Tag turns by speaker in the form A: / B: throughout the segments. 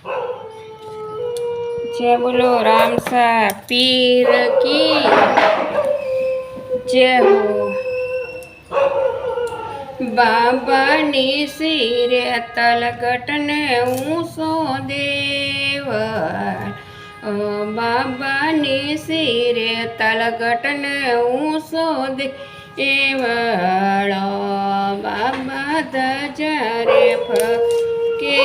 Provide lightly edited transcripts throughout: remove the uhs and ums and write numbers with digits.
A: जय बोलो रामसा पीर की जय हो। बाबानी सिरे तलगट ने ऊंसो देवल। बाबानी सिरे तलगट ने ऊंसो देवल। बाबा दजरे फके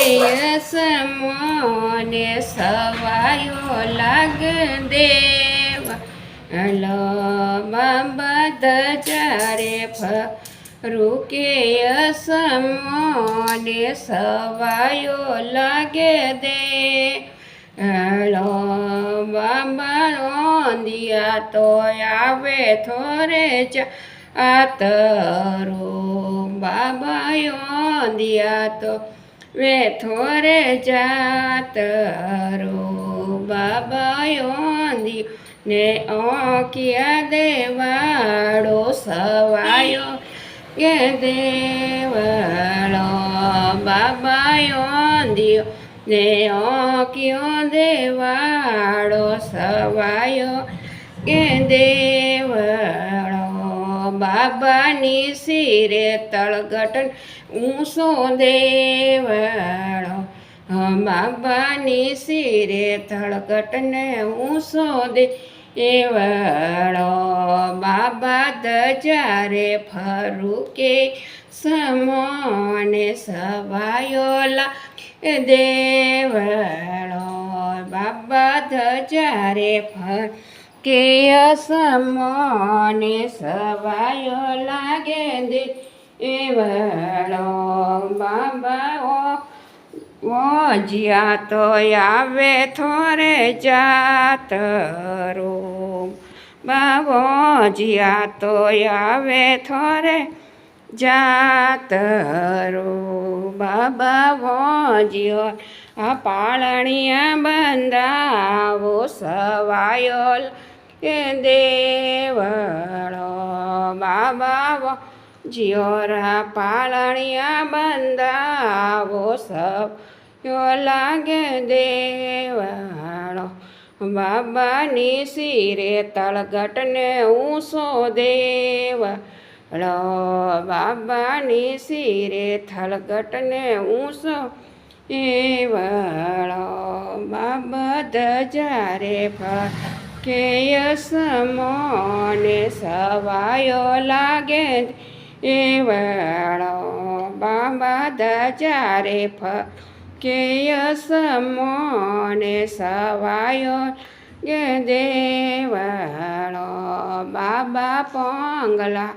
A: समोने सवायो लाग देव। हलो बाबा दजरे फके समोने सवायो लागे दे। हलो बाबा रोंदिया तो आवे थोरे आतरो। बाबा योंदिया तो वे थोरे जातरो। बाबा योंदी ने ओकिया देवाड़ो सवायो ये देवड़ो। बाबा योंदियो ने ओकियो देवाड़ो सवायो ये देवड़ो। बाबानी सिरे तलगट ऊंसो देवड़ो। बाबानी सिरे तलगट ने ऊंसो देवड़ो। बाबा दजारे फरूके समोने सवायो लागे देवड़ो। बाबा दजारे फरूके समोने सवायो लागे देवड़ो। बाबा ओ जिया तो आवे थोरे जातरो। बाबो जिया तो आवे थोरे जातरो। बाबा वो जियो आ पालणिया बंदावो सवायो के देवड़ो। बाबा वो जियोरा पालणिया बंदावो सब यो लागे देवड़ो। बाबानी सिरे तलगट ने ऊंसो देवड़ो। बाबानी सिरे तलगट ने ऊंसो देवड़ो। बाबा दजारे फके समोने सवायो लागे देवड़ो। बाबा दजारे फके समोने सवायो ये देवड़ो। बाबा पोंगला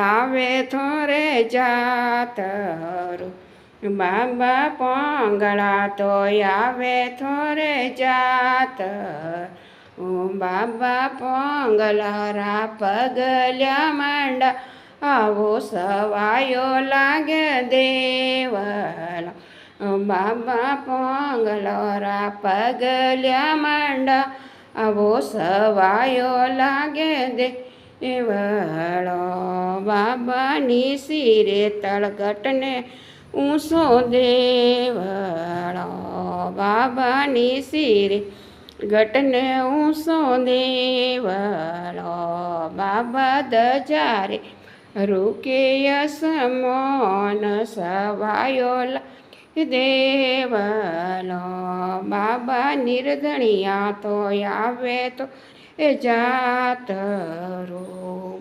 A: आवे थोरे जातरो। बाबा पोंगला तो आवे थोरे जातरो। बाबा पोंगला रा पगल्या मंडा आवो सवायो लागे देवला। बाबा पोंगला रा पगल्या मंडा आवो सवायो लागे देवड़ो। बाबानी सिरे तलगट ने ऊंसो देवड़ो। बाबानी सिरे गट ने ऊंसो देवड़ो। बाबा दजारे रुके समोन सवायो लागे देवड़ो। बाबा निर्धनिया तो आवे तो जातरो।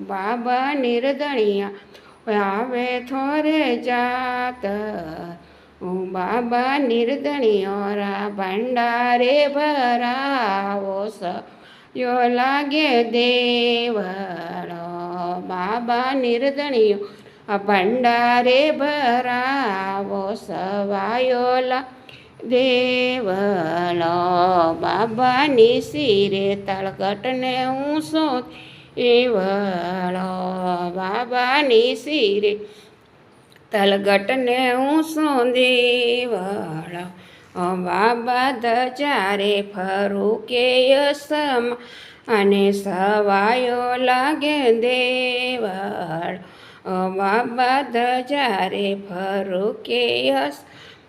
A: बाबा निर्धनिया आवे थोरे जातरो। बाबा निर्धनियोरा भंडारे भरावो सवायो लागे देवड़ो। बाबा निर्धनियो भंडारे भरावो सवायो लागे देवड़ो। बाबानी सिरे तलगट ने ऊंसो देवड़ो। बाबानी सिरे तलगट ने ऊंसो देवड़ो। बाबा दजारे फरूके सम अने सवायो लागे देवड़ो। बाबा दजारे फरूके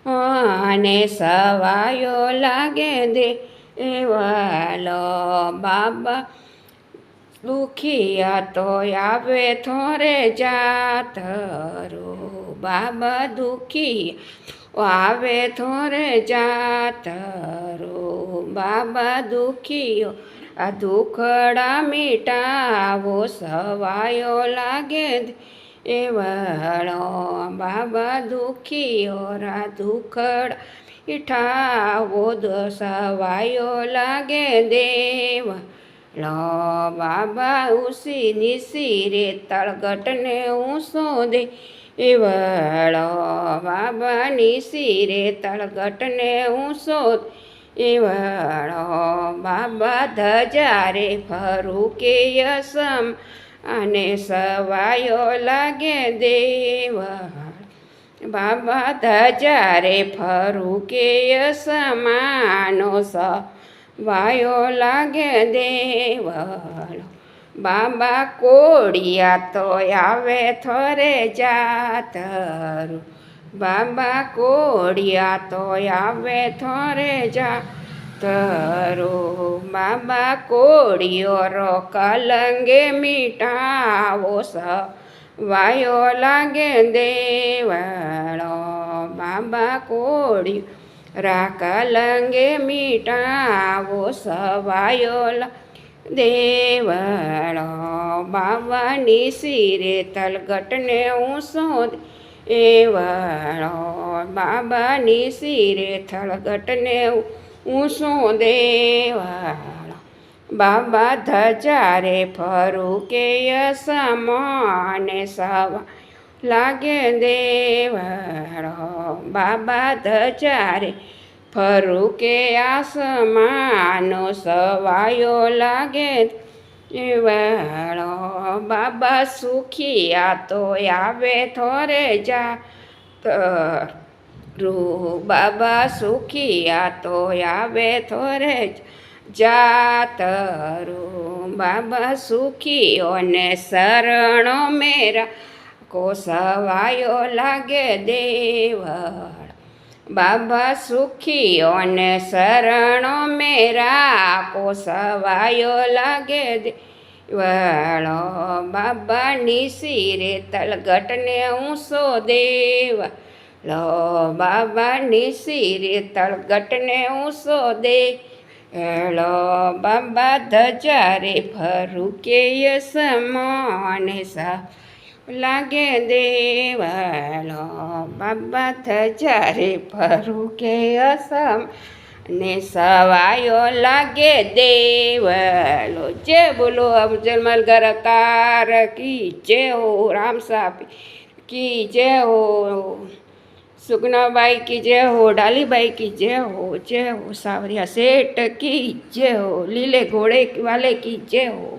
A: અને સવાયો લાગે દેવલો બાબા દુખિયા તો આવે થોરે જાતરો બાબા દુખિયા આવે થોરે જાતરો બાબા દુખિયો આ દુખડા મીટાવો સવાયો લાગે એવળો બાબા દુખિયો રા દુખડા મીઠાવો સવાયો લાગે દેવ લો બાબા ઉસી નિસી રે તળગટને ઊંસો દે એવળો બાબા નિસી રે તળગટને ઊંસો એવળો બાબા ધજારે ફરું કે યસમ અને સવાયો લાગે દેવ બાબા ધજારે ફરું કે યસમાનો વાયો લાગે દેવલો બાબા કોડિયા તો આવે થોરે જાતરું બાબા કોડિયા તો આવે થોરે જાતરું બાબા કોડિયો રો કલંગે મીઠાવો વાયો લાગે દેવળો બાબા કોડિયો રાકલંગે મીઠાવો સવાયો દેવળો બાવાની શિરે તલગટને ઊંસો એવળો બાબાની શિરે તલગટને ઊંસો દેવળો બાબા ધજારે ફરું કે યસમાને સવા લાગે દેવળો બાબા ધજારે ફરું કે આસમાનો સવાયો લાગે દેવળો બાબા સુખિયા તો આવે થોરે જાતરું બાબા સુખિયા તો આવે થોરે જાતરું બાબા સુખીઓને શરણો મેરા કો સવાયો લાગે દેવળ બાબા સુખીઓને શરણો મેરા કો સવાયો લાગે દેવળો બાબા નિશિરે તલગટને ઊંસો દેવળો બાબા નિશિરે તલગટને ઊંસો દેવળો બાબા ધજારે ફરું કે યસમાને સા લાગે દેવળો બાબા ધજારે ફરું કે અસમ ને સવાયો લાગે દેવળો જય બોલો અફજલ મલગરકાર કી જય હો રામ સાપી કી જય હો सुगनाबाई की जय हो डालीबाई की जय हो सावरिया सेठ की जय हो लीले घोड़े वाले की जय हो।